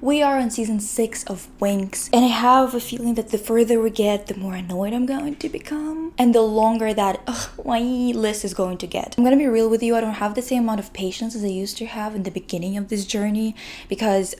We are on season 6 of Winx, and I have a feeling that the further we get, the more annoyed I'm going to become, and the longer that my list is going to get. I'm gonna be real with you, I don't have the same amount of patience as I used to have in the beginning of this journey, because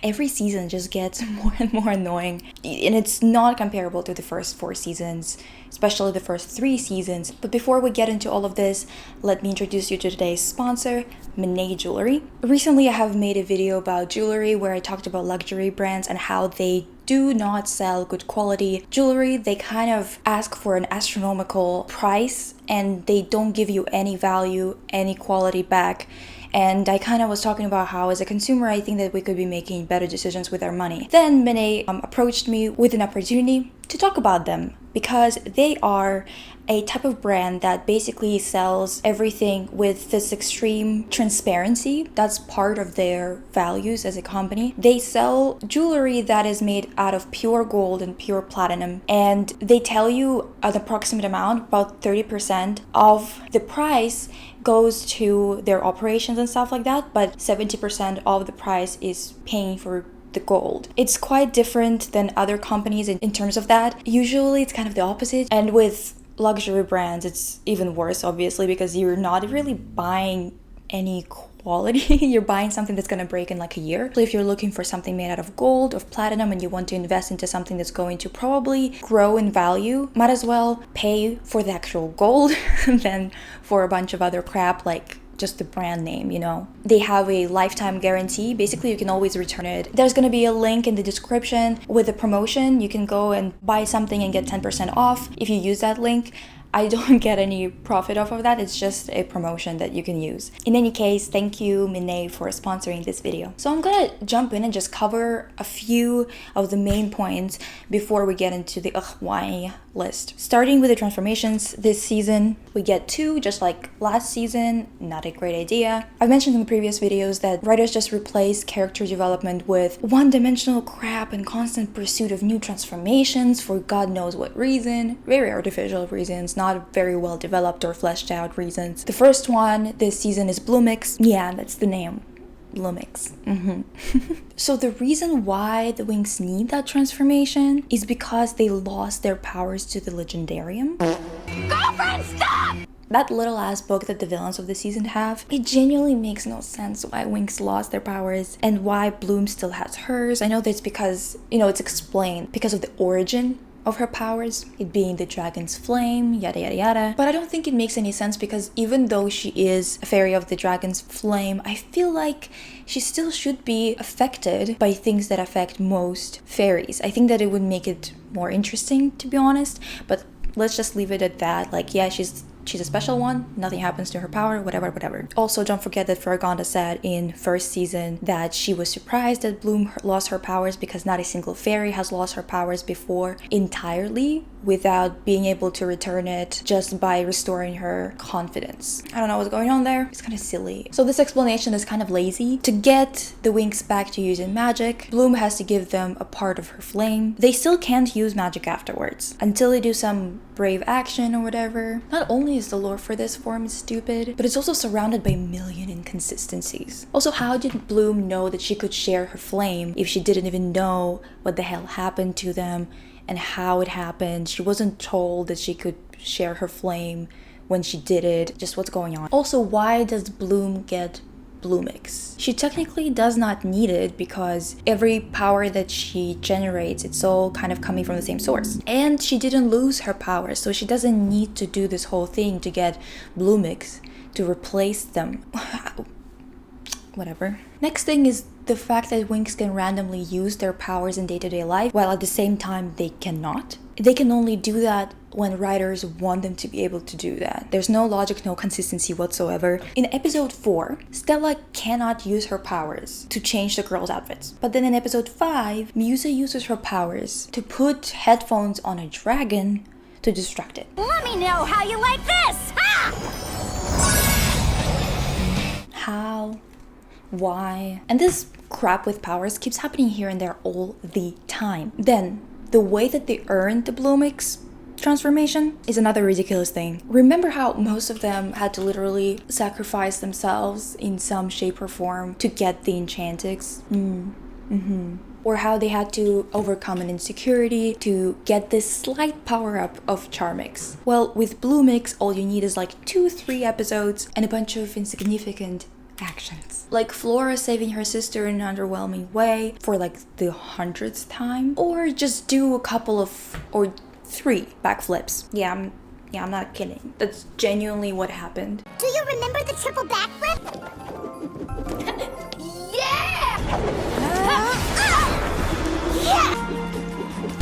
every season just gets more and more annoying, and it's not comparable to the first 4 seasons, especially the first 3 seasons. But before we get into all of this, let me introduce you to today's sponsor, Monet Jewelry. Recently I have made a video about jewelry where I talked about luxury brands and how they do not sell good quality jewelry. They kind of ask for an astronomical price and they don't give you any value, any quality back. And I kind of was talking about how as a consumer, I think that we could be making better decisions with our money. Then Monet approached me with an opportunity to talk about them because they are a type of brand that basically sells everything with this extreme transparency. That's part of their values as a company. They sell jewelry that is made out of pure gold and pure platinum, and they tell you an approximate amount, about 30% of the price goes to their operations and stuff like that, but 70% of the price is paying for the gold. It's quite different than other companies in terms of that. Usually it's kind of the opposite, and with luxury brands it's even worse, obviously, because you're not really buying any quality. You're buying something that's gonna break in like a year. So if you're looking for something made out of gold, of platinum, and you want to invest into something that's going to probably grow in value, might as well pay for the actual gold than for a bunch of other crap like just the brand name, you know. They have a lifetime guarantee. Basically, you can always return it. There's gonna be a link in the description with a promotion. You can go and buy something and get 10% off if you use that link. I don't get any profit off of that. It's just a promotion that you can use. In any case, thank you, Monet, for sponsoring this video. So I'm gonna jump in and just cover a few of the main points before we get into the why list. Starting with the transformations this season, we get 2, just like last season. Not a great idea. I've mentioned in the previous videos that writers just replace character development with one-dimensional crap and constant pursuit of new transformations for God knows what reason. Very artificial reasons, not very well developed or fleshed out reasons. The first one this season is Bloomix. Yeah, that's the name. Bloomix. So the reason why the Winx need that transformation is because they lost their powers to the Legendarium. Girlfriend, stop! That little ass book that the villains of the season have, it genuinely makes no sense why Winx lost their powers and why Bloom still has hers. I know that's because, it's explained because of the origin of her powers, it being the dragon's flame, yada yada yada. But I don't think it makes any sense because even though she is a fairy of the dragon's flame, I feel like she still should be affected by things that affect most fairies. I think that it would make it more interesting, to be honest, but let's just leave it at that. Like, yeah, she's a special one, nothing happens to her power, whatever. Also, don't forget that Fergonda said in first season that she was surprised that Bloom lost her powers because not a single fairy has lost her powers before entirely without being able to return it just by restoring her confidence. I don't know what's going on there. It's kind of silly. So this explanation is kind of lazy. To get the Winx back to using magic, Bloom has to give them a part of her flame. They still can't use magic afterwards until they do some brave action or whatever. Not only is the lore for this form stupid, but it's also surrounded by a million inconsistencies. Also, how did Bloom know that she could share her flame if she didn't even know what the hell happened to them and how it happened? She wasn't told that she could share her flame when she did it. Just what's going on? Also, why does Bloom get Bloomix? She technically does not need it because every power that she generates, it's all kind of coming from the same source. And she didn't lose her power, so she doesn't need to do this whole thing to get Bloomix to replace them. Whatever. Next thing is the fact that Winx can randomly use their powers in day-to-day life, while at the same time they cannot. They can only do that when writers want them to be able to do that. There's no logic, no consistency whatsoever. In episode 4, Stella cannot use her powers to change the girls' outfits. But then in episode 5, Musa uses her powers to put headphones on a dragon to distract it. Let me know how you like this! Ha! How? Why? And this crap with powers keeps happening here and there all the time. Then, the way that they earn the Bloomix transformation is another ridiculous thing. Remember how most of them had to literally sacrifice themselves in some shape or form to get the Enchantix? Or how they had to overcome an insecurity to get this slight power-up of Charmix. Well, with Bloomix, all you need is like 2-3 episodes and a bunch of insignificant actions. Like Flora saving her sister in an underwhelming way for like the 100th time. Or just do a couple of, or 3 backflips. Yeah, I'm not kidding. That's genuinely what happened. Do you remember the triple backflip? Yeah! Yeah!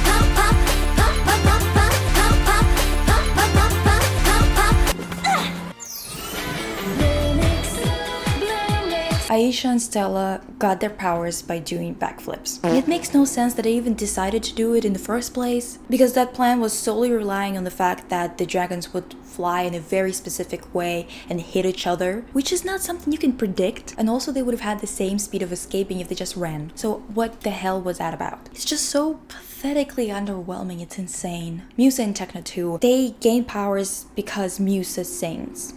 Pump, pump, pump, pump, pump, pump, pump, pump, pump, pump, pump, pump, pump. Aisha and Stella got their powers by doing backflips. It makes no sense that they even decided to do it in the first place, because that plan was solely relying on the fact that the dragons would fly in a very specific way and hit each other, which is not something you can predict, and also they would have had the same speed of escaping if they just ran. So what the hell was that about? It's just so pathetically underwhelming, it's insane. Musa and Tecna too, they gain powers because Musa sings.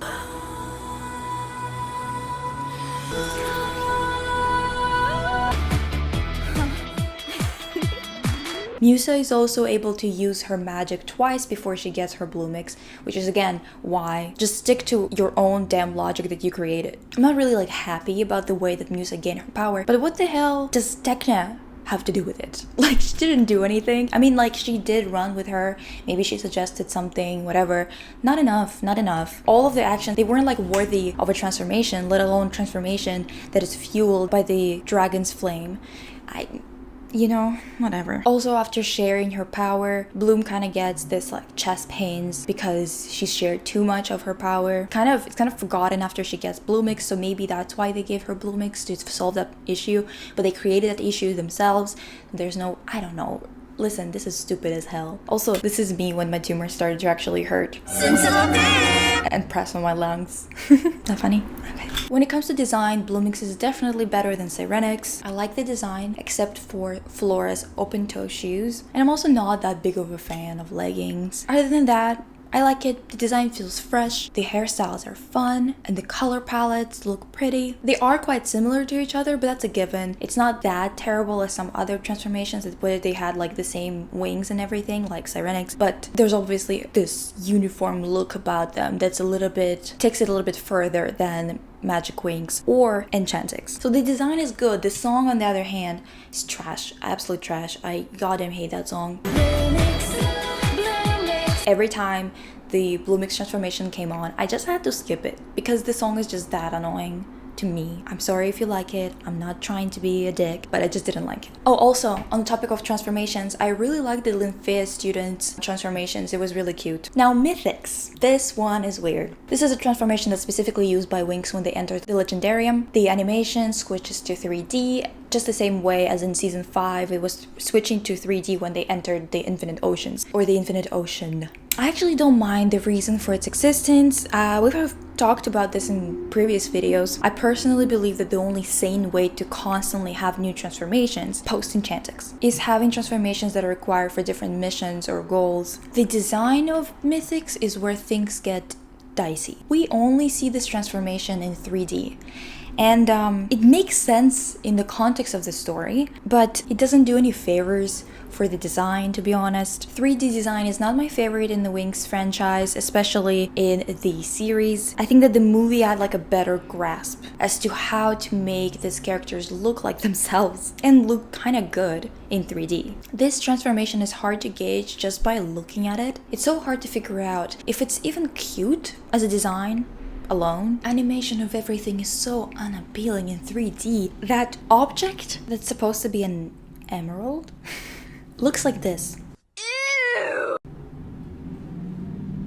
Musa is also able to use her magic twice before she gets her Bloomix, which is again why just stick to your own damn logic that you created. I'm not really like happy about the way that Musa gained her power, but what the hell does Tecna have to do with it? Like, she didn't do anything. I mean, like, she did run with her, maybe she suggested something, whatever. Not enough. All of the actions, they weren't like worthy of a transformation, let alone transformation that is fueled by the dragon's flame. You know, whatever. Also, after sharing her power, Bloom kind of gets this like chest pains because she shared too much of her power. It's kind of forgotten after she gets Bloomix, so maybe that's why they gave her Bloomix, to solve that issue. But they created that issue themselves. There's no, I don't know. Listen, this is stupid as hell. Also, this is me when my tumor started to actually hurt and press on my lungs. Not funny? Okay. When it comes to design, Bloomix is definitely better than Sirenix. I like the design, except for Flora's open-toe shoes. And I'm also not that big of a fan of leggings. Other than that, I like it. The design feels fresh, the hairstyles are fun, and the color palettes look pretty. They are quite similar to each other, but that's a given. It's not that terrible as some other transformations where they had like the same wings and everything, like Sirenix, but there's obviously this uniform look about them that's takes it a little bit further than Magic Wings or Enchantix. So the design is good. The song, on the other hand, is trash. Absolute trash. I goddamn hate that song. Every time the Bloomix transformation came on, I just had to skip it because the song is just that annoying to me. I'm sorry if you like it. I'm not trying to be a dick, but I just didn't like it. Oh, also, on the topic of transformations, I really liked the Lynthea students' transformations. It was really cute. Now, Mythics. This one is weird. This is a transformation that's specifically used by Winx when they enter the Legendarium. The animation switches to 3D, just the same way as in Season 5, it was switching to 3D when they entered the Infinite Oceans, or the Infinite Ocean. I actually don't mind the reason for its existence. We've talked about this in previous videos. I personally believe that the only sane way to constantly have new transformations post-Enchantix is having transformations that are required for different missions or goals. The design of Mythics is where things get dicey. We only see this transformation in 3D. And it makes sense in the context of the story, but it doesn't do any favors for the design, to be honest. 3D design is not my favorite in the Winx franchise, especially in the series. I think that the movie had like a better grasp as to how to make these characters look like themselves and look kind of good in 3D. This transformation is hard to gauge just by looking at it. It's so hard to figure out if it's even cute as a design alone. Animation of everything is so unappealing in 3D. That object that's supposed to be an emerald looks like this. Ew.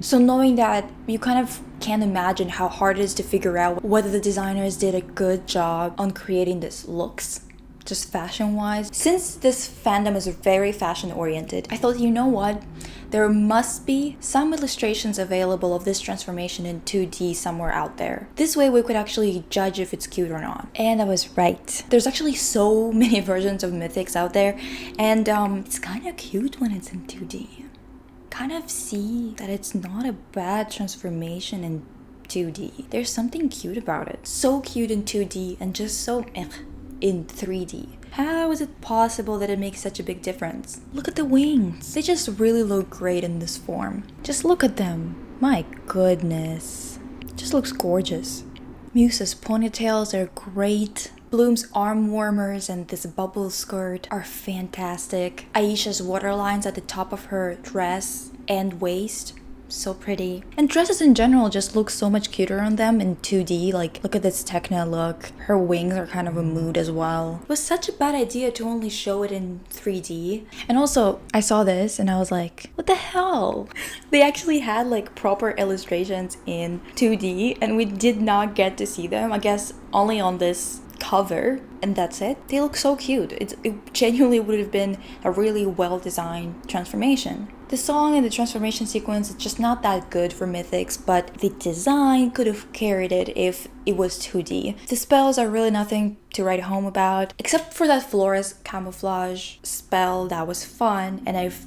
So knowing that, you kind of can't imagine how hard it is to figure out whether the designers did a good job on creating this looks, just fashion-wise. Since this fandom is very fashion-oriented, I thought, you know what? There must be some illustrations available of this transformation in 2D somewhere out there. This way we could actually judge if it's cute or not. And I was right. There's actually so many versions of Mythics out there, and it's kind of cute when it's in 2D. kind of see that it's not a bad transformation in 2D. There's something cute about it. So cute in 2D and just so in 3D. How is it possible that it makes such a big difference? Look at the wings. They just really look great in this form. Just look at them. My goodness. Just looks gorgeous. Musa's ponytails are great. Bloom's arm warmers and this bubble skirt are fantastic. Aisha's waterlines at the top of her dress and waist, so pretty. And dresses in general just look so much cuter on them in 2D. Like, look at this Tekna look. Her wings are kind of a mood as well. It was such a bad idea to only show it in 3D. And also, I saw this and I was like, what the hell? They actually had like proper illustrations in 2D and we did not get to see them. I guess only on this cover, and that's it. They look so cute. It genuinely would have been a really well-designed transformation. The song and the transformation sequence is just not that good for Mythics, but the design could have carried it if it was 2D. The spells are really nothing to write home about, except for that Flores camouflage spell that was fun, and I've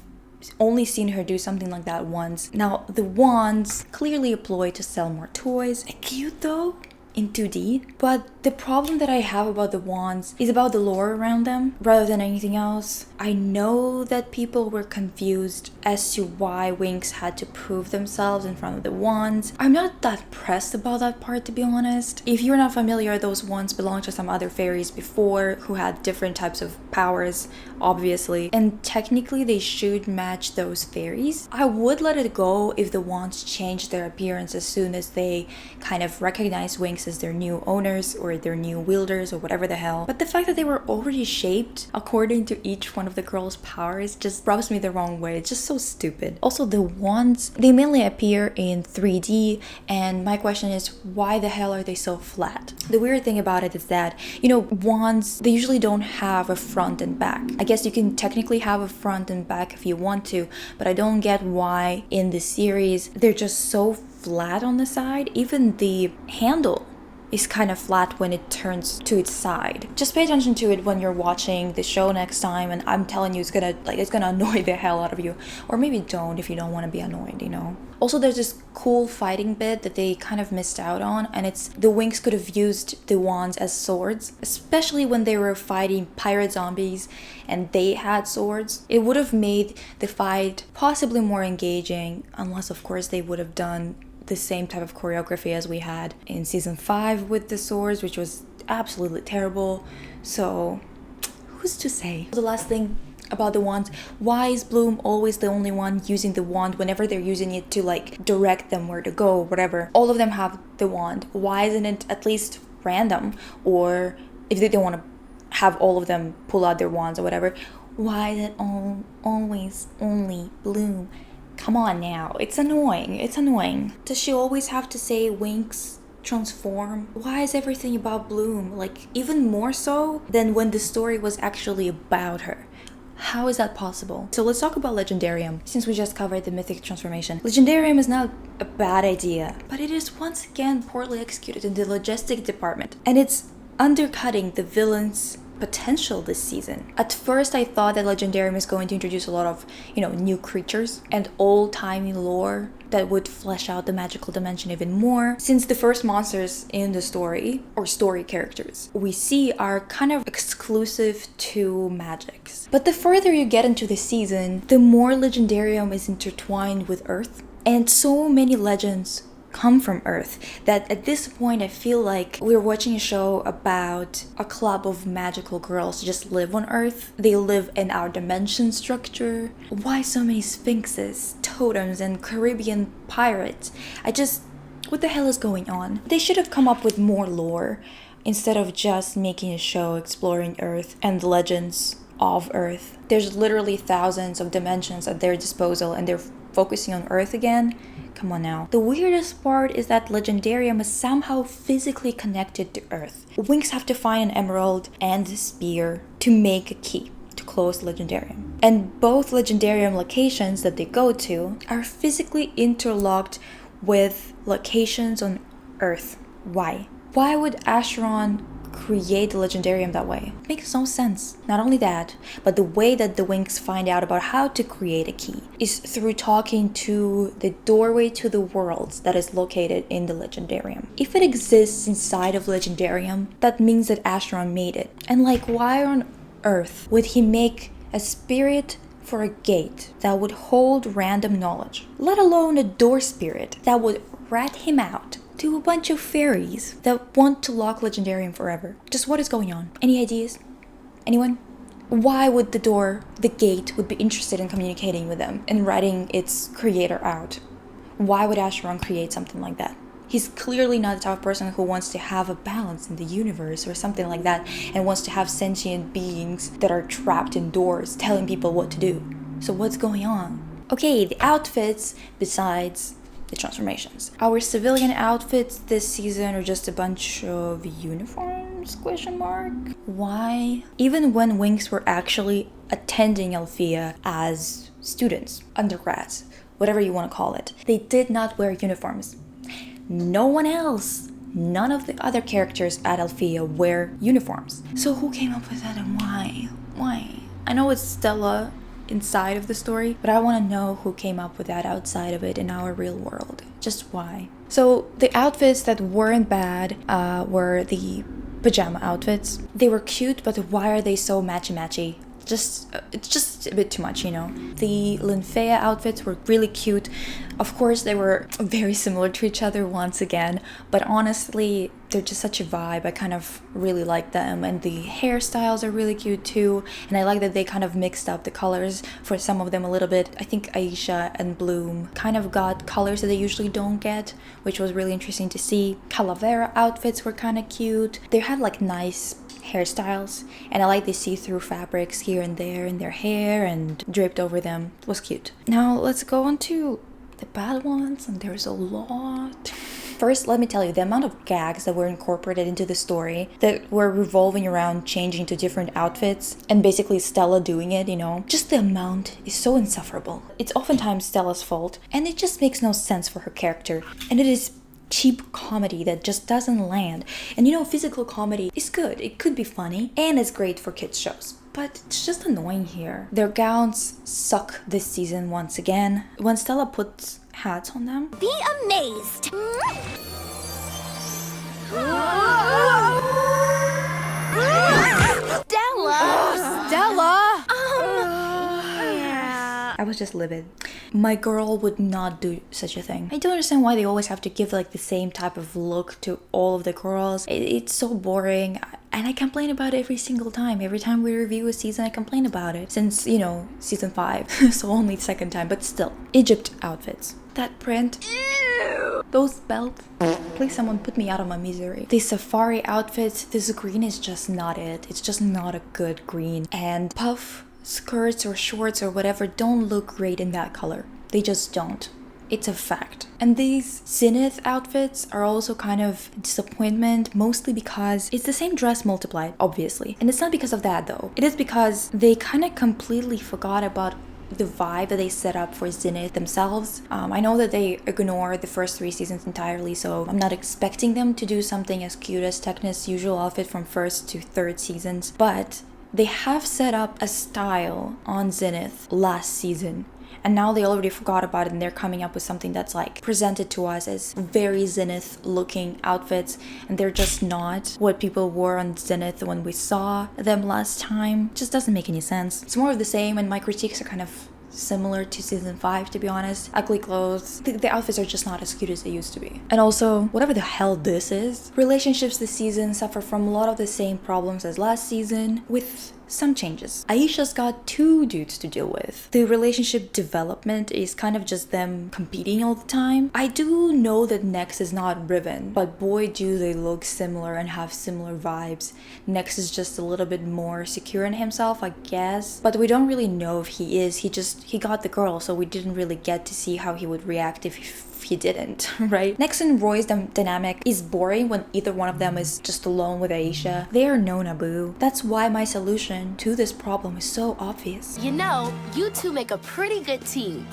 only seen her do something like that once. Now, the wands clearly employed to sell more toys. Cute though, in 2D, but the problem that I have about the wands is about the lore around them rather than anything else. I know that people were confused as to why Winx had to prove themselves in front of the wands. I'm not that pressed about that part, to be honest. If you're not familiar, those wands belong to some other fairies before who had different types of powers, obviously, and technically they should match those fairies. I would let it go if the wands changed their appearance as soon as they kind of recognize Winx as their new owners or their new wielders or whatever the hell. But the fact that they were already shaped according to each one of the girls' powers just rubs me the wrong way. It's just so stupid. Also, the wands, they mainly appear in 3D, and my question is, why the hell are they so flat? The weird thing about it is that, you know, wands, they usually don't have a front and back. I guess you can technically have a front and back if you want to, but I don't get why in the series they're just so flat on the side. Even the handle is kind of flat when it turns to its side. Just pay attention to it when you're watching the show next time, and I'm telling you, it's gonna annoy the hell out of you. Or maybe don't if you don't want to be annoyed, you know. Also, there's this cool fighting bit that they kind of missed out on, and it's the Winx could have used the wands as swords, especially when they were fighting pirate zombies and they had swords. It would have made the fight possibly more engaging, unless of course they would have done the same type of choreography as we had in season 5 with the swords, which was absolutely terrible. So who's to say? The last thing about the wands, why is Bloom always the only one using the wand whenever they're using it to like direct them where to go or whatever? All of them have the wand. Why isn't it at least random? Or if they don't want to have all of them pull out their wands or whatever, why is it always only Bloom? Come on now, it's annoying. Does she always have to say Winx transform? Why is everything about Bloom, like even more so than when the story was actually about her? How is that possible? So let's talk about Legendarium, since we just covered the Mythic transformation. Legendarium is not a bad idea, but it is once again poorly executed in the logistic department, and it's undercutting the villain's potential this season. At first, I thought that Legendarium is going to introduce a lot of, new creatures and old-timey lore that would flesh out the magical dimension even more, since the first monsters in the story, or story characters, we see are kind of exclusive to magics. But the further you get into the season, the more Legendarium is intertwined with Earth, and so many legends come from Earth that at this point I feel like we're watching a show about a club of magical girls who just live on Earth. They live in our dimension structure. Why so many sphinxes, totems, and Caribbean pirates? What the hell is going on? They should have come up with more lore instead of just making a show exploring Earth and the legends of Earth. There's literally thousands of dimensions at their disposal and they're focusing on Earth again. Come on now. The weirdest part is that Legendarium is somehow physically connected to Earth. Winx have to find an emerald and a spear to make a key to close Legendarium. And both Legendarium locations that they go to are physically interlocked with locations on Earth. Why? Why would Acheron create the Legendarium that way? It makes no sense. Not only that, but the way that the Winx find out about how to create a key is through talking to the doorway to the worlds that is located in the Legendarium. If it exists inside of Legendarium, that means that Acheron made it. And like, why on earth would he make a spirit for a gate that would hold random knowledge, let alone a door spirit that would rat him out to a bunch of fairies that want to lock Legendarium forever? Just what is going on? Any ideas? Anyone? Why would the gate would be interested in communicating with them and ratting its creator out? Why would Acheron create something like that? He's clearly not the type of person who wants to have a balance in the universe or something like that, and wants to have sentient beings that are trapped indoors telling people what to do. So what's going on? Okay, the outfits besides the transformations. Our civilian outfits this season are just a bunch of uniforms, question mark? Why? Even when Winx were actually attending Alfea as students, undergrads, whatever you want to call it, they did not wear uniforms. No one else, none of the other characters at Alfea wear uniforms. So who came up with that and why? Why? I know it's Stella inside of the story, but I want to know who came up with that outside of it in our real world. Just why? So the outfits that weren't bad were the pajama outfits. They were cute, but why are they so matchy-matchy? It's just a bit too much, you know. The Lynphea outfits were really cute. Of course, they were very similar to each other once again, but honestly, they're just such a vibe. I kind of really like them, and the hairstyles are really cute too, and I like that they kind of mixed up the colors for some of them a little bit. I think Aisha and Bloom kind of got colors that they usually don't get, which was really interesting to see. Calavera outfits were kind of cute. They had like nice hairstyles, and I like the see-through fabrics here and there in their hair and draped over them. It was cute. Now let's go on to the bad ones, and there's a lot. First, let me tell you, the amount of gags that were incorporated into the story that were revolving around changing to different outfits and basically Stella doing it, you know, just the amount is so insufferable. It's oftentimes Stella's fault, and it just makes no sense for her character, and it is cheap comedy that just doesn't land. And you know, physical comedy is good, it could be funny, and it's great for kids shows, but it's just annoying here. Their gowns suck this season once again. When Stella puts hats on them, Be amazed. Stella! Stella! I was just livid. My girl would not do such a thing. I don't understand why they always have to give like the same type of look to all of the girls. It's so boring, and I complain about it every single time. Every time we review a season, I complain about it. Since, you know, season 5, so only the second time, but still. Egypt outfits. That print. Ew. Those belts. Please someone put me out of my misery. The safari outfits, this green is just not it. It's just not a good green. And puff skirts or shorts or whatever don't look great in that color. They just don't. It's a fact. And these Zenith outfits are also kind of a disappointment, mostly because it's the same dress multiplied, obviously. And it's not because of that though. It is because they kind of completely forgot about the vibe that they set up for Zenith themselves. I know that they ignore the first 3 seasons entirely, so I'm not expecting them to do something as cute as Techna's usual outfit from 1st to 3rd seasons, but they have set up a style on Zenith last season, and now they already forgot about it, and they're coming up with something that's like presented to us as very Zenith looking outfits, and they're just not what people wore on Zenith when we saw them last time. It just doesn't make any sense. It's more of the same, and my critiques are kind of similar to season 5, to be honest. Ugly clothes. The outfits are just not as cute as they used to be. And also, whatever the hell this is, relationships this season suffer from a lot of the same problems as last season, with some changes. Aisha's got 2 dudes to deal with. The relationship development is kind of just them competing all the time. I do know that Nex is not Riven, but boy do they look similar and have similar vibes. Nex is just a little bit more secure in himself, I guess, but we don't really know if he is. He got the girl, so we didn't really get to see how he would react if he didn't, right? Nex and Roy's dynamic is boring when either one of them is just alone with Aisha. They are no Naboo. That's why my solution to this problem is so obvious. You know, you two make a pretty good team.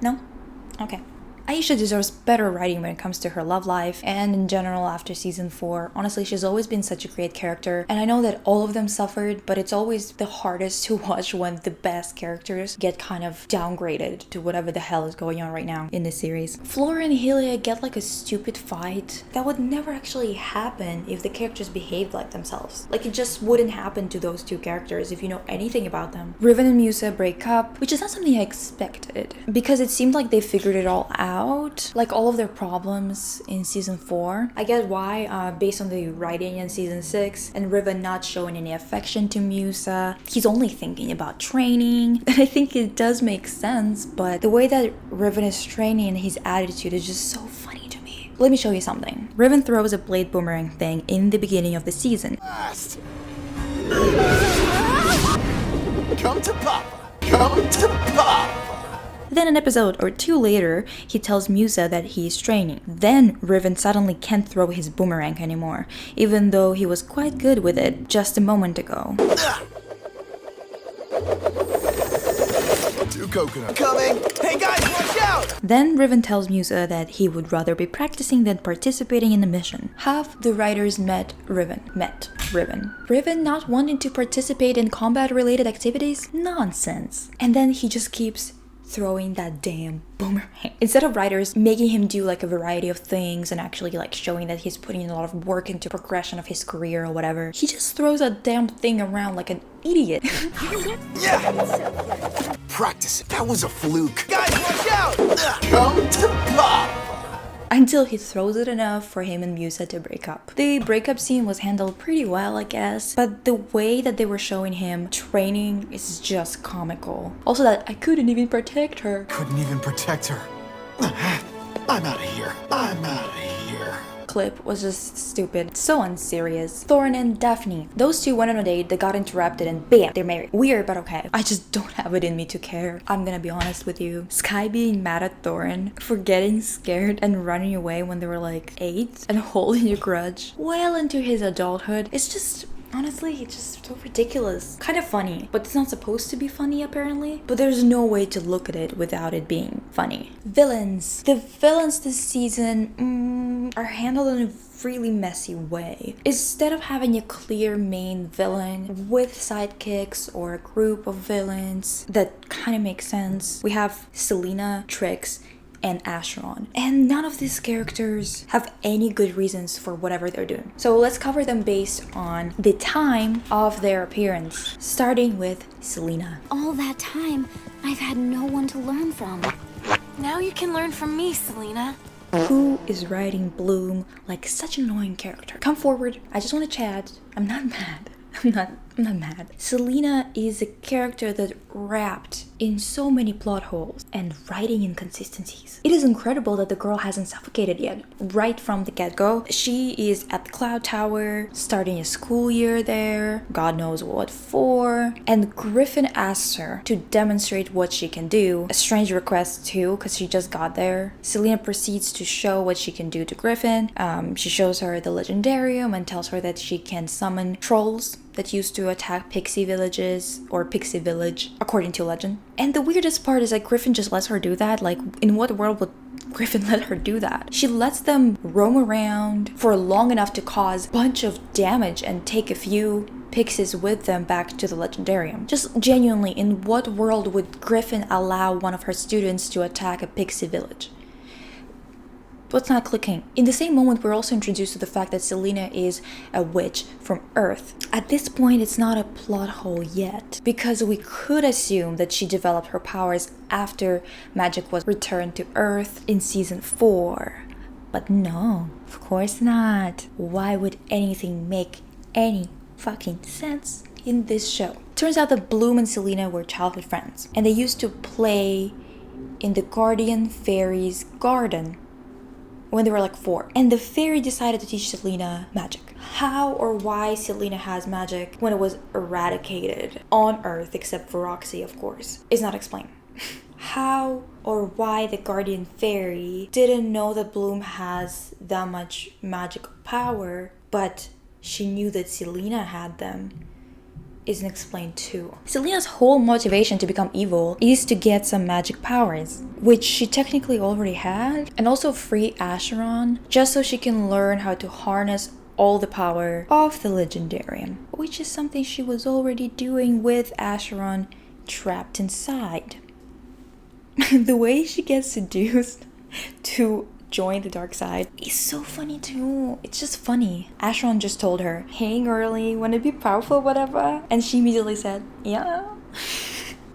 No? Okay. Aisha deserves better writing when it comes to her love life and in general after season 4. Honestly, she's always been such a great character, and I know that all of them suffered, but it's always the hardest to watch when the best characters get kind of downgraded to whatever the hell is going on right now in this series. Flora and Helia get like a stupid fight that would never actually happen if the characters behaved like themselves. Like, it just wouldn't happen to those two characters if you know anything about them. Riven and Musa break up, which is not something I expected, because it seemed like they figured it all out, like all of their problems in season 4. I get why, based on the writing in season 6 and Riven not showing any affection to Musa. He's only thinking about training, and I think it does make sense, but the way that Riven is training and his attitude is just so funny to me. Let me show you something. Riven throws a blade boomerang thing in the beginning of the season. Fast. Come to Papa. Come to Papa. Then an episode or 2 later, he tells Musa that he's training. Then Riven suddenly can't throw his boomerang anymore, even though he was quite good with it just a moment ago. 2 coconut. Coming. Hey guys, watch out! Then Riven tells Musa that he would rather be practicing than participating in the mission. Half the writers met Riven. Riven not wanting to participate in combat-related activities? Nonsense. And then he just keeps throwing that damn boomerang. Instead of writers making him do like a variety of things and actually like showing that he's putting in a lot of work into progression of his career or whatever, he just throws a damn thing around like an idiot. Yeah! Practice. That was a fluke. Guys, watch out! Come to Papa. Until he throws it enough for him and Musa to break up. The breakup scene was handled pretty well, I guess, but the way that they were showing him training is just comical. Also that I couldn't even protect her. Couldn't even protect her. I'm out of here. I'm out of here. Clip was just stupid, so unserious. Thorin and Daphne, those two went on a date, they got interrupted, and bam, they're married. Weird, but okay. I just don't have it in me to care. I'm gonna be honest with you. Sky being mad at Thorin for getting scared and running away when they were like 8 and holding a grudge well into his adulthood, it's just, honestly, it's just so ridiculous. Kind of funny, but it's not supposed to be funny apparently. But there's no way to look at it without it being funny. Villains. The villains this season are handled in a really messy way. Instead of having a clear main villain with sidekicks or a group of villains that kind of makes sense, we have Selena, Trix, and Acheron. And none of these characters have any good reasons for whatever they're doing. So let's cover them based on the time of their appearance, starting with Selena. All that time, I've had no one to learn from. Now you can learn from me, Selena. Who is writing Bloom like such an annoying character? Come forward, I just want to chat. I'm not mad. I'm not mad. Selena is a character that wrapped in so many plot holes and writing inconsistencies. It is incredible that the girl hasn't suffocated yet. Right from the get-go, she is at the Cloud Tower, starting a school year there, God knows what for, and Griffin asks her to demonstrate what she can do. A strange request too, because she just got there. Selena proceeds to show what she can do to Griffin. She shows her the Legendarium and tells her that she can summon trolls that used to attack Pixie villages, or Pixie Village, according to legend. And the weirdest part is that Griffin just lets her do that. Like, in what world would Griffin let her do that? She lets them roam around for long enough to cause a bunch of damage and take a few pixies with them back to the Legendarium. Just genuinely, in what world would Griffin allow one of her students to attack a Pixie village? What's not clicking? In the same moment, we're also introduced to the fact that Selena is a witch from Earth. At this point, it's not a plot hole yet, because we could assume that she developed her powers after magic was returned to Earth in season 4. But no, of course not. Why would anything make any fucking sense in this show? Turns out that Bloom and Selena were childhood friends, and they used to play in the Guardian Fairy's garden when they were like 4. And the fairy decided to teach Selena magic. How or why Selena has magic when it was eradicated on Earth, except for Roxy, of course, is not explained. How or why the Guardian Fairy didn't know that Bloom has that much magical power, but she knew that Selena had them, isn't explained too. Selena's whole motivation to become evil is to get some magic powers, which she technically already had, and also free Acheron, just so she can learn how to harness all the power of the Legendarium, which is something she was already doing with Acheron trapped inside. The way she gets seduced to join the dark side is so funny too. It's just funny. Acheron just told her, "Hey girlie, wanna be powerful, whatever?" And she immediately said, "Yeah."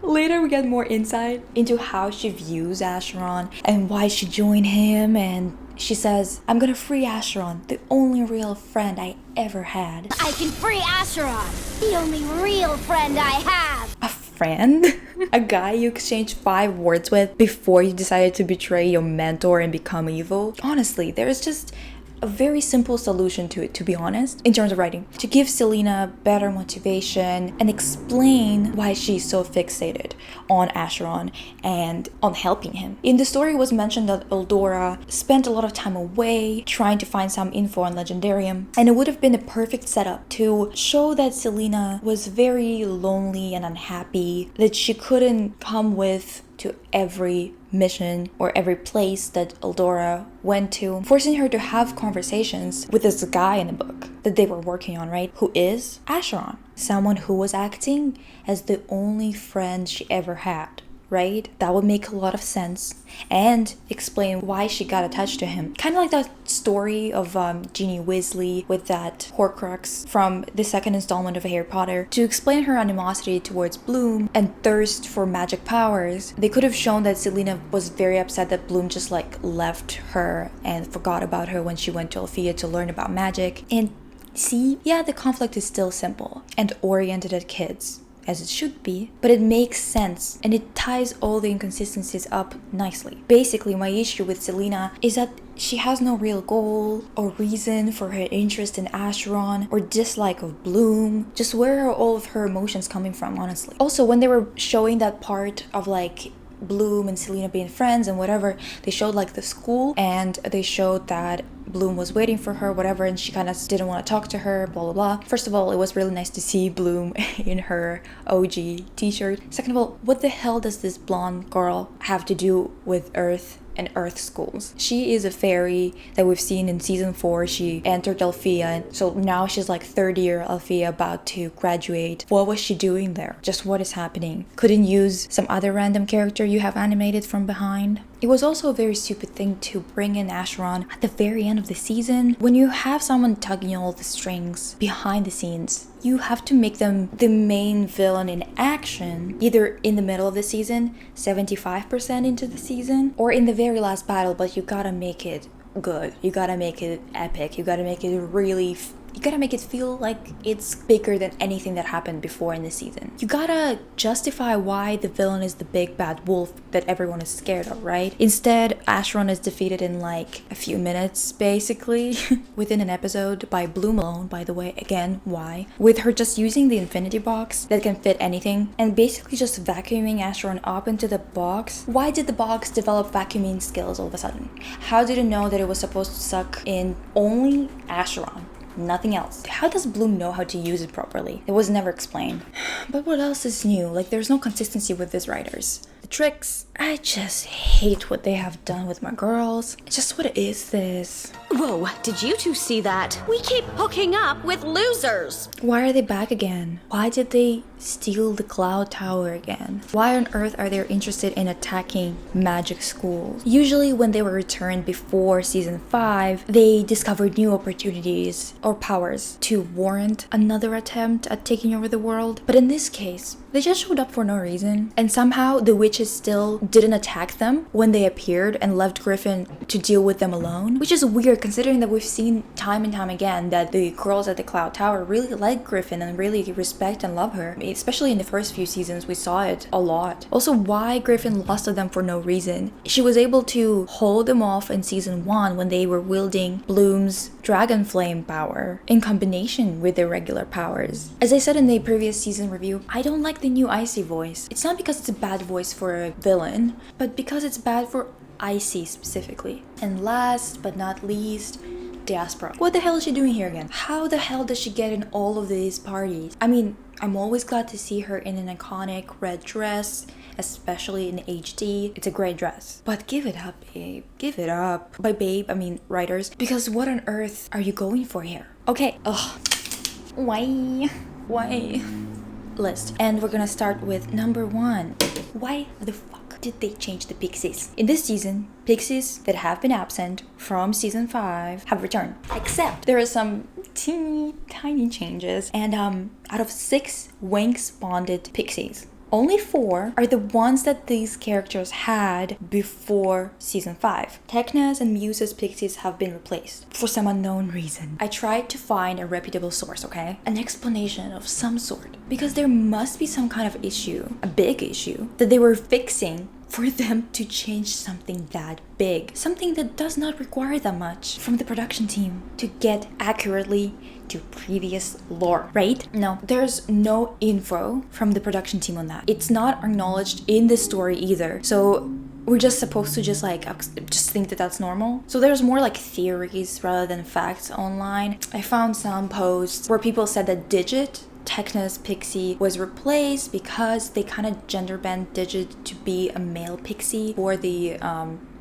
Later we get more insight into how she views Acheron and why she joined him, and she says, "I'm gonna free Acheron, the only real friend I ever had." I can free Acheron, the only real friend I have. A friend? A guy you exchanged 5 words with before you decided to betray your mentor and become evil? Honestly, there is just a very simple solution to it, to be honest, in terms of writing. To give Selena better motivation and explain why she's so fixated on Acheron and on helping him. In the story, it was mentioned that Eldora spent a lot of time away trying to find some info on Legendarium, and it would have been a perfect setup to show that Selena was very lonely and unhappy, that she couldn't come with to every mission or every place that Eldora went to, forcing her to have conversations with this guy in the book that they were working on, right? Who is Acheron, someone who was acting as the only friend she ever had, right? That would make a lot of sense and explain why she got attached to him. Kind of like that story of Ginny Weasley with that Horcrux from the second installment of Harry Potter. To explain her animosity towards Bloom and thirst for magic powers, they could have shown that Selena was very upset that Bloom just like left her and forgot about her when she went to Althea to learn about magic. And see, yeah, the conflict is still simple and oriented at kids, as it should be, but it makes sense and it ties all the inconsistencies up nicely. Basically, my issue with Selena is that she has no real goal or reason for her interest in Acheron or dislike of Bloom. Just where are all of her emotions coming from, honestly? Also, when they were showing that part of like Bloom and Selena being friends and whatever, they showed like the school and they showed that Bloom was waiting for her, whatever, and she kind of didn't want to talk to her, blah blah blah. First of all, it was really nice to see Bloom in her OG t-shirt. Second of all, what the hell does this blonde girl have to do with Earth and Earth schools? She is a fairy that we've seen in season 4. She entered Althea, and so now she's like third year Althea, about to graduate. What was she doing there? Just what is happening? Couldn't use some other random character you have animated from behind? It was also a very stupid thing to bring in Acheron at the very end of the season. When you have someone tugging all the strings behind the scenes, you have to make them the main villain in action, either in the middle of the season, 75% into the season, or in the very last battle, but you gotta make it good. You gotta make it epic. You gotta make it really you gotta make it feel like it's bigger than anything that happened before in the season. You gotta justify why the villain is the big bad wolf that everyone is scared of, right? Instead, Acheron is defeated in like a few minutes, basically, within an episode by Bloom alone, by the way. Again, why? With her just using the infinity box that can fit anything and basically just vacuuming Acheron up into the box. Why did the box develop vacuuming skills all of a sudden? How did it know that it was supposed to suck in only Acheron? Nothing else. How does Bloom know how to use it properly? It was never explained. But what else is new? Like, there's no consistency with these writers. The tricks, I just hate what they have done with my girls. Just what is this? Whoa, did you two see that? We keep hooking up with losers. Why are they back again? Why did they steal the Cloud Tower again? Why on earth are they interested in attacking magic schools? Usually when they were returned before season 5, they discovered new opportunities or powers to warrant another attempt at taking over the world. But in this case, they just showed up for no reason, and somehow the witches still didn't attack them when they appeared and left Griffin to deal with them alone, which is weird considering that we've seen time and time again that the girls at the Cloud Tower really like Griffin and really respect and love her. Especially in the first few seasons, we saw it a lot. Also, why Griffin lost to them for no reason. She was able to hold them off in season 1 when they were wielding Bloom's Dragon Flame power in combination with their regular powers. As I said in the previous season review, I don't like the new Icy voice. It's not because it's a bad voice for a villain, but because it's bad for Icy specifically. And last but not least, diaspora. What the hell is she doing here again? How the hell does she get in all of these parties? I mean, I'm always glad to see her in an iconic red dress, especially in HD. It's a great dress. But give it up, babe. Give it up. By babe, I mean writers. Because what on earth are you going for here? Okay, ugh. Why? List. And we're gonna start with number 1. Why the fuck did they change the Pixies? In this season, Pixies that have been absent from season 5 have returned. Except there are some teeny tiny changes. And out of 6 Winx bonded Pixies, only 4 are the ones that these characters had before season 5. Tekna's and Muse's Pixies have been replaced for some unknown reason. I tried to find a reputable source, okay? An explanation of some sort. Because there must be some kind of issue, a big issue, that they were fixing for them to change something that big. Something that does not require that much from the production team to get accurately to previous lore, right? No, there's no info from the production team on that. It's not acknowledged in the story either. So we're just supposed to just think that that's normal. So there's more like theories rather than facts online. I found some posts where people said that Digit, Tekna's Pixie, was replaced because they kind of gender bent Digit to be a male Pixie for the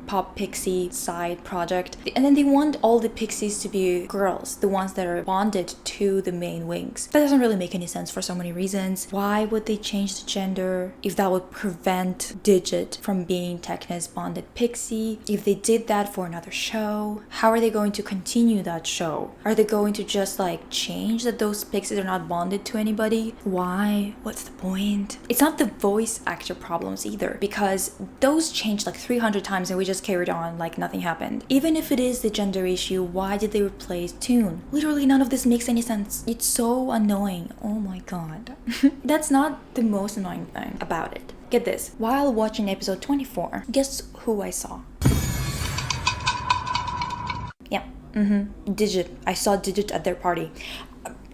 Pop Pixie side project. And then they want all the Pixies to be girls, the ones that are bonded to the main Winx. That doesn't really make any sense for so many reasons. Why would they change the gender if that would prevent Digit from being Tekna's bonded Pixie? If they did that for another show, how are they going to continue that show? Are they going to just like change that those Pixies are not bonded to anybody? Why? What's the point? It's not the voice actor problems either, because those changed like 300 times and we just carried on like nothing happened. Even if it is the gender issue, why did they replace Toon? Literally none of this makes any sense. It's so annoying. Oh my god. That's not the most annoying thing about it. Get this. While watching episode 24, guess who I saw? Yeah. Digit. I saw Digit at their party.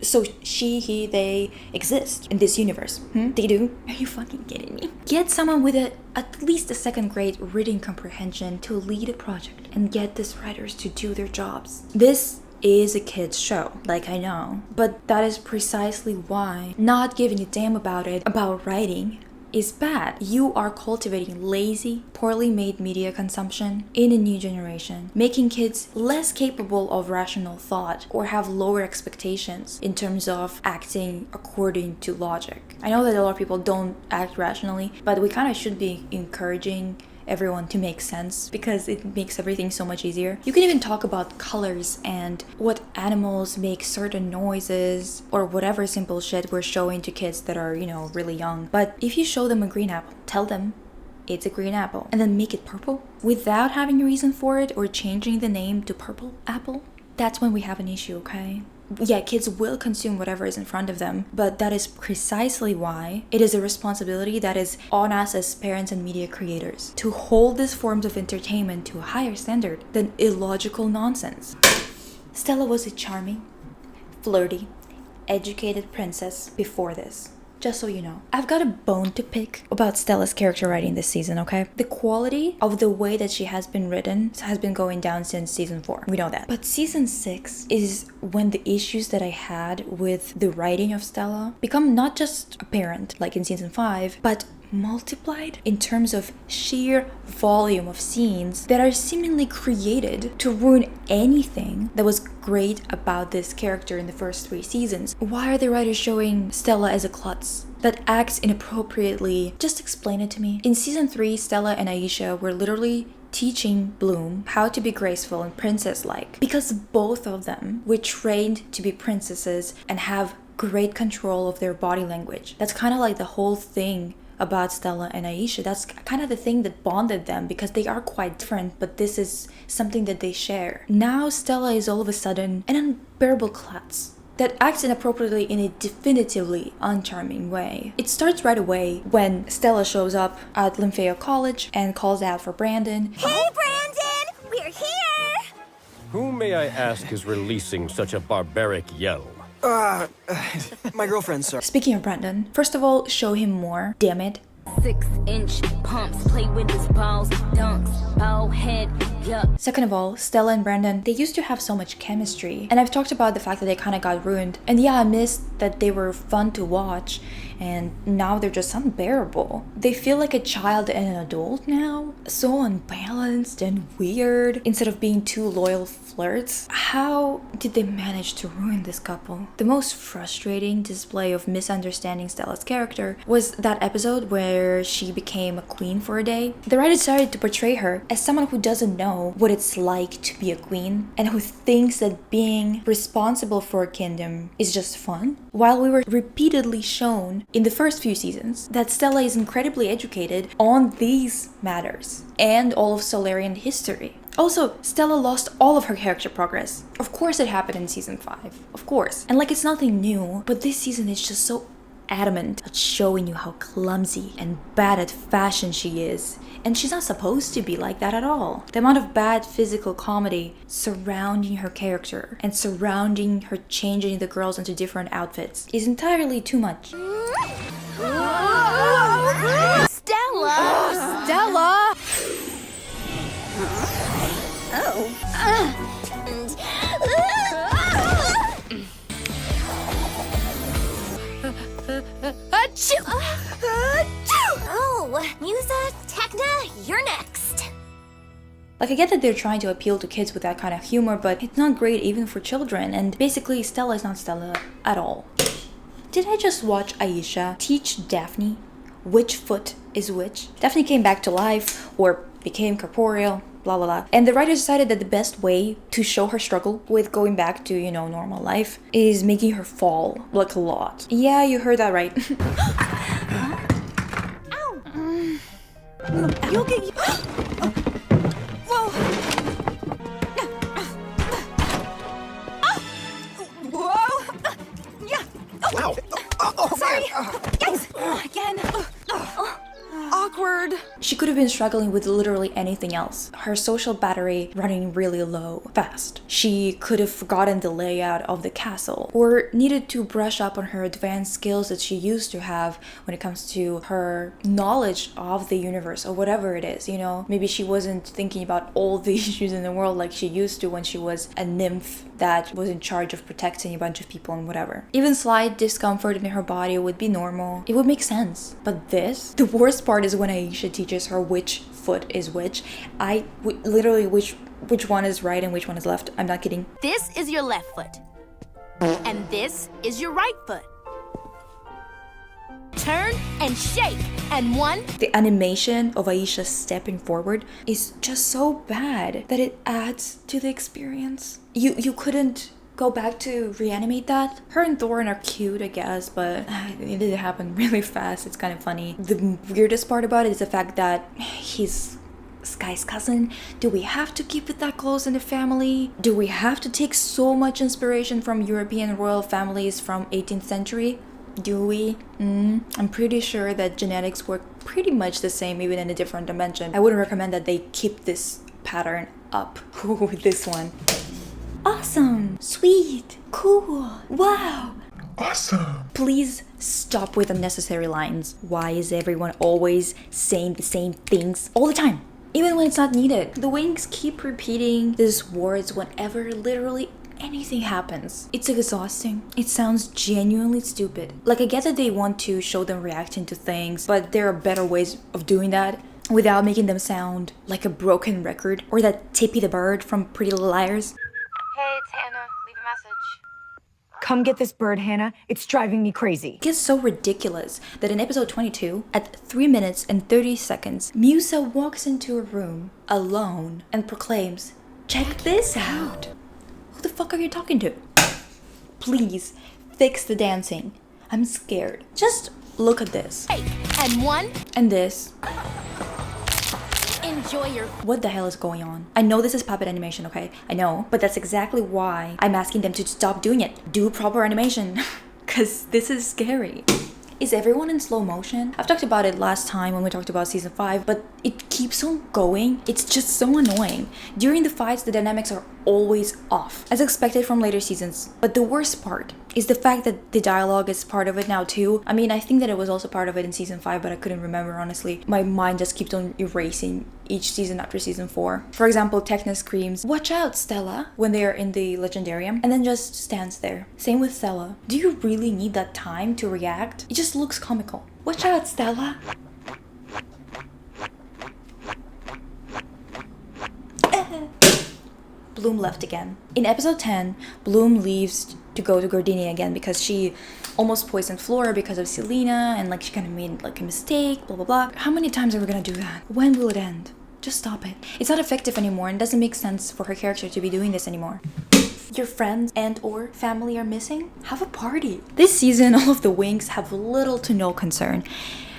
So she, he, they exist in this universe. They do? Are you fucking kidding me? Get someone with at least a 2nd grade reading comprehension to lead a project and get these writers to do their jobs. This is a kid's show, like I know, but that is precisely why not giving a damn about it, about writing, is bad. You are cultivating lazy, poorly made media consumption in a new generation, making kids less capable of rational thought or have lower expectations in terms of acting according to logic. I know that a lot of people don't act rationally, but we kind of should be encouraging everyone to make sense because it makes everything so much easier. You can even talk about colors and what animals make certain noises or whatever simple shit we're showing to kids that are, really young. But if you show them a green apple, tell them it's a green apple and then make it purple without having a reason for it or changing the name to purple apple, that's when we have an issue, okay? Yeah, kids will consume whatever is in front of them, but that is precisely why it is a responsibility that is on us as parents and media creators to hold these forms of entertainment to a higher standard than illogical nonsense. Stella was a charming, flirty, educated princess before this. Just so you know. I've got a bone to pick about Stella's character writing this season, okay? The quality of the way that she has been written has been going down since season 4. We know that. But season 6 is when the issues that I had with the writing of Stella become not just apparent, like in season 5, but multiplied in terms of sheer volume of scenes that are seemingly created to ruin anything that was great about this character in the first 3 seasons. Why are the writers showing Stella as a klutz that acts inappropriately? Just explain it to me. In season 3, Stella and Aisha were literally teaching Bloom how to be graceful and princess-like because both of them were trained to be princesses and have great control of their body language. That's kind of like the whole thing about Stella and Aisha. That's kind of the thing that bonded them because they are quite different, but this is something that they share. Now Stella is all of a sudden an unbearable klutz that acts inappropriately in a definitively uncharming way. It starts right away when Stella shows up at Lympheo College and calls out for Brandon. Hey, Brandon! We're here! Who, may I ask, is releasing such a barbaric yell? My girlfriend, sir. Speaking of Brandon, first of all, show him more. Damn it. 6-inch pumps, play with his balls, dunks, ball head, yup. Second of all, Stella and Brandon, they used to have so much chemistry. And I've talked about the fact that they kind of got ruined. And yeah, I missed that they were fun to watch. And now they're just unbearable. They feel like a child and an adult now. So unbalanced and weird. Instead of being two loyal flirts. How did they manage to ruin this couple? The most frustrating display of misunderstanding Stella's character was that episode where she became a queen for a day. The writer decided to portray her as someone who doesn't know what it's like to be a queen and who thinks that being responsible for a kingdom is just fun. While we were repeatedly shown in the first few seasons that Stella is incredibly educated on these matters and all of Solarian history. Also, Stella lost all of her character progress. Of course it happened in season 5. Of course. And like it's nothing new, but this season is just so adamant at showing you how clumsy and bad at fashion she is. And she's not supposed to be like that at all. The amount of bad physical comedy surrounding her character and surrounding her changing the girls into different outfits is entirely too much. Stella! Stella! Oh, Musa, Techna, you're next. Like, I get that they're trying to appeal to kids with that kind of humor, but it's not great even for children, and basically Stella is not Stella at all. Did I just watch Aisha teach Daphne which foot is which? Daphne came back to life, or became corporeal, blah blah blah. And the writer decided that the best way to show her struggle with going back to, normal life is making her fall, like a lot. Yeah, you heard that right. You'll get... Whoa! Whoa! Yeah! Wow. Oh, Sorry! man. Guys! Again! Awkward! She could have been struggling with literally anything else. Her social battery running really low, fast. She could have forgotten the layout of the castle, or needed to brush up on her advanced skills that she used to have when it comes to her knowledge of the universe, or whatever it is, Maybe she wasn't thinking about all the issues in the world like she used to when she was a nymph that was in charge of protecting a bunch of people and whatever. Even slight discomfort in her body would be normal. It would make sense. But the worst part is when Aisha teaches her which foot is which. Literally which one is right and which one is left. I'm not kidding. This is your left foot. And this is your right foot. Turn and shake. And 1. The animation of Aisha stepping forward is just so bad that it adds to the experience. You couldn't go back to reanimate that. Her and Thorin are cute, I guess, but it did happen really fast. It's kind of funny. The weirdest part about it is the fact that he's Sky's cousin. Do we have to keep it that close in the family? Do we have to take so much inspiration from European royal families from 18th century? Do we? I'm pretty sure that genetics work pretty much the same, even in a different dimension. I wouldn't recommend that they keep this pattern up with this one. Awesome, sweet, cool, wow. Awesome. Please stop with unnecessary lines. Why is everyone always saying the same things all the time? Even when it's not needed. The Wings keep repeating these words whenever literally anything happens. It's exhausting. It sounds genuinely stupid. Like, I get that they want to show them reacting to things, but there are better ways of doing that without making them sound like a broken record or that Tippy the bird from Pretty Little Liars. Hey, it's Hannah. Leave a message. Come get this bird, Hannah. It's driving me crazy. It gets so ridiculous that in episode 22, at 3 minutes and 30 seconds, Musa walks into a room alone and proclaims, "Check this out." Who the fuck are you talking to? Please, fix the dancing. I'm scared. Just look at this. And 1. And this. Enjoy your... What the hell is going on? I know this is puppet animation, okay? I know, but that's exactly why I'm asking them to stop doing it. Do proper animation. Cause this is scary. Is everyone in slow motion? I've talked about it last time when we talked about season 5, but it keeps on going. It's just so annoying. During the fights, the dynamics are always off, as expected from later seasons. But the worst part is the fact that the dialogue is part of it now too. I mean, I think that it was also part of it in season 5, but I couldn't remember, honestly. My mind just keeps on erasing each season after season 4. For example, Tecna screams, "Watch out, Stella," when they are in the Legendarium, and then just stands there. Same with Stella. Do you really need that time to react? It just looks comical. "Watch out, Stella." Bloom left again. In episode 10, Bloom leaves to go to Gardenia again because she almost poisoned Flora because of Selena, and like she kind of made like a mistake, blah blah blah. How many times are we gonna do that? When will it end? Just stop it. It's not effective anymore and doesn't make sense for her character to be doing this anymore. Your friends and or family are missing? Have a party. This season, all of the Winx have little to no concern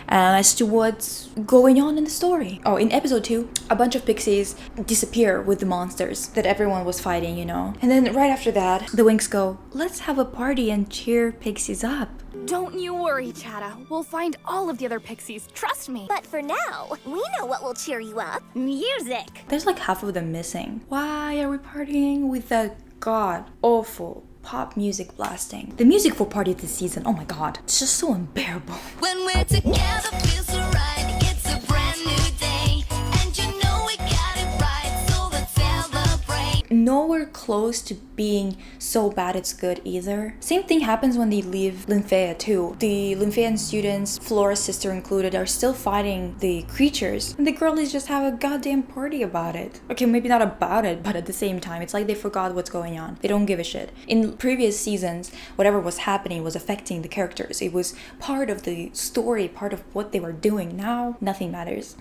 as to what's going on in the story. Oh, in episode 2, a bunch of pixies disappear with the monsters that everyone was fighting, you know. And then right after that, the Winx go, "Let's have a party and cheer pixies up." Don't you worry, Chata. We'll find all of the other pixies. Trust me. But for now, we know what will cheer you up. Music. There's like half of them missing. Why are we partying with that god awful pop music blasting? The music for party this season, oh my god, it's just so unbearable. When we're together, feels so right. It's a brand new day, and you know we got it right, so let's celebrate. Nowhere close to being so bad it's good either. Same thing happens when they leave Lymphea too. The Lymphaean students, Flora's sister included, are still fighting the creatures, and the girlies just have a goddamn party about it. Okay, maybe not about it, but at the same time, it's like they forgot what's going on. They don't give a shit. In previous seasons, whatever was happening was affecting the characters. It was part of the story, part of what they were doing. Now, nothing matters.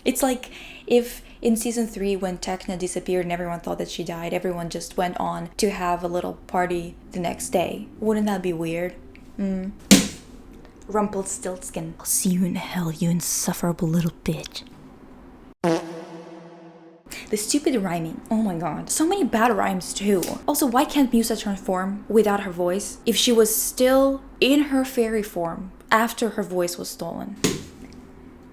It's like if in season 3, when Tecna disappeared and everyone thought that she died, everyone just went on to have a little party the next day. Wouldn't that be weird? Rumpelstiltskin. I'll see you in hell, you insufferable little bitch. The stupid rhyming. Oh my god. So many bad rhymes too. Also, why can't Musa transform without her voice if she was still in her fairy form after her voice was stolen?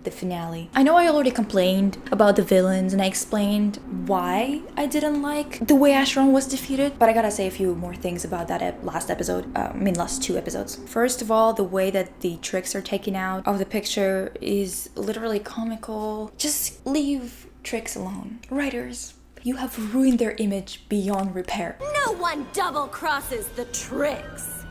The finale. I know I already complained about the villains and I explained why I didn't like the way Acheron was defeated, but I gotta say a few more things about that last episode. Last 2 episodes. First of all, the way that the tricks are taken out of the picture is literally comical. Just leave tricks alone. Writers, you have ruined their image beyond repair. No one double crosses the tricks.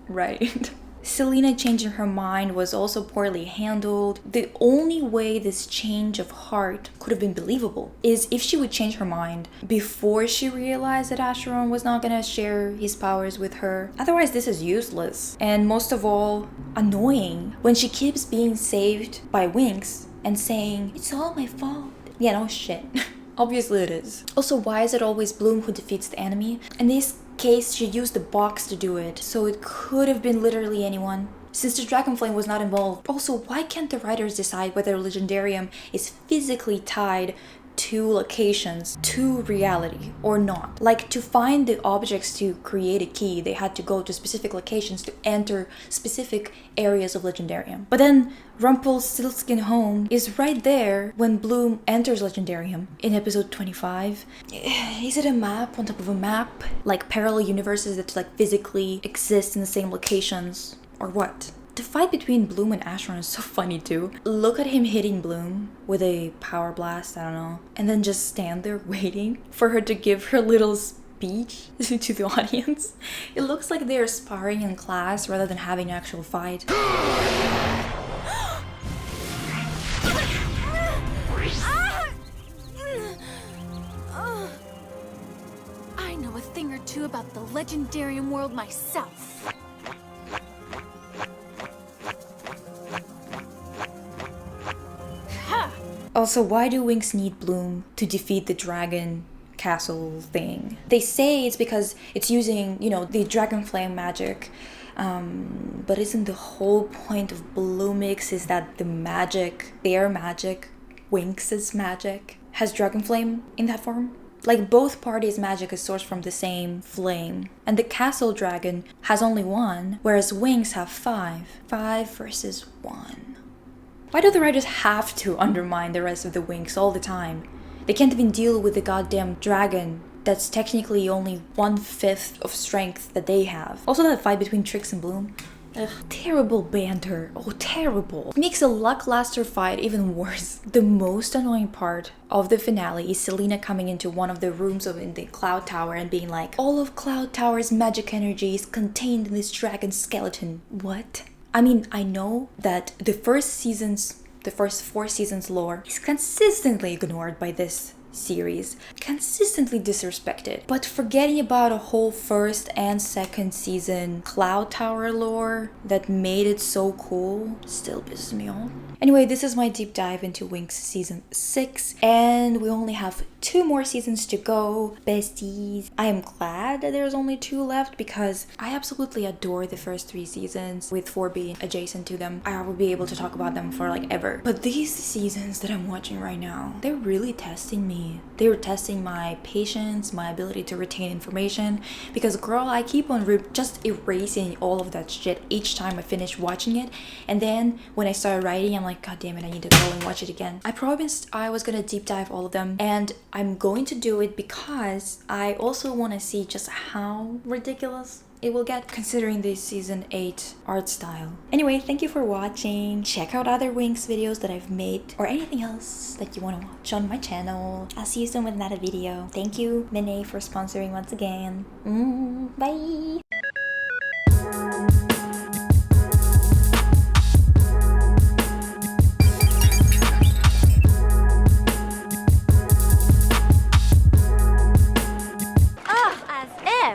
Right. Selena changing her mind was also poorly handled. The only way this change of heart could have been believable is if she would change her mind before she realized that Acheron was not gonna share his powers with her. Otherwise, this is useless. And most of all, annoying when she keeps being saved by Winx and saying, "It's all my fault." Yeah, no shit. Obviously it is. Also, why is it always Bloom who defeats the enemy? In this case, she used the box to do it, so it could have been literally anyone, since the Dragonflame was not involved. Also, why can't the writers decide whether Legendarium is physically tied to locations, to reality, or not? Like, to find the objects to create a key, they had to go to specific locations to enter specific areas of Legendarium. But then Rumpelstiltskin home is right there when Bloom enters Legendarium in episode 25. Is it a map on top of a map? Like parallel universes that like physically exist in the same locations? Or what? The fight between Bloom and Acheron is so funny too. Look at him hitting Bloom with a power blast, I don't know, and then just stand there waiting for her to give her little speech to the audience. It looks like they're sparring in class rather than having an actual fight. I know a thing or two about the Legendarium world myself. Also, why do Winx need Bloom to defeat the dragon castle thing? They say it's because it's using, you know, the Dragonflame magic. But isn't the whole point of Bloomix is that the magic, their magic, Winx's magic, has Dragonflame in that form? Like, both parties' magic is sourced from the same flame. And the castle dragon has only 1, whereas Winx have 5. 5 versus 1. Why do the writers have to undermine the rest of the Winx all the time? They can't even deal with the goddamn dragon that's technically only 1/5 of strength that they have. Also that fight between Trix and Bloom. Ugh, terrible banter. Oh, terrible. Makes a lackluster fight even worse. The most annoying part of the finale is Selena coming into one of the rooms in the Cloud Tower and being like, all of Cloud Tower's magic energy is contained in this dragon skeleton. What? I mean, I know that the first 4 seasons lore is consistently ignored by this series, consistently disrespected, but forgetting about a whole first and second season Cloud Tower lore that made it so cool still pisses me off. Anyway, this is my deep dive into Winx season 6, and we only have 2 more seasons to go, besties. I am glad that there's only 2 left because I absolutely adore the first 3 seasons, with 4 being adjacent to them. I will be able to talk about them for like ever. But these seasons that I'm watching right now, they're really testing me. They were testing my patience, my ability to retain information, because girl, I keep on just erasing all of that shit each time I finish watching it, and then when I start writing, I'm like, god damn it, I need to go and watch it again. I promised I was gonna deep dive all of them, and I'm going to do it because I also want to see just how ridiculous it will get considering this season 8 art style. Anyway, thank you for watching. Check out other Winx videos that I've made or anything else that you want to watch on my channel. I'll see you soon with another video. Thank you, Mene, for sponsoring once again. Bye!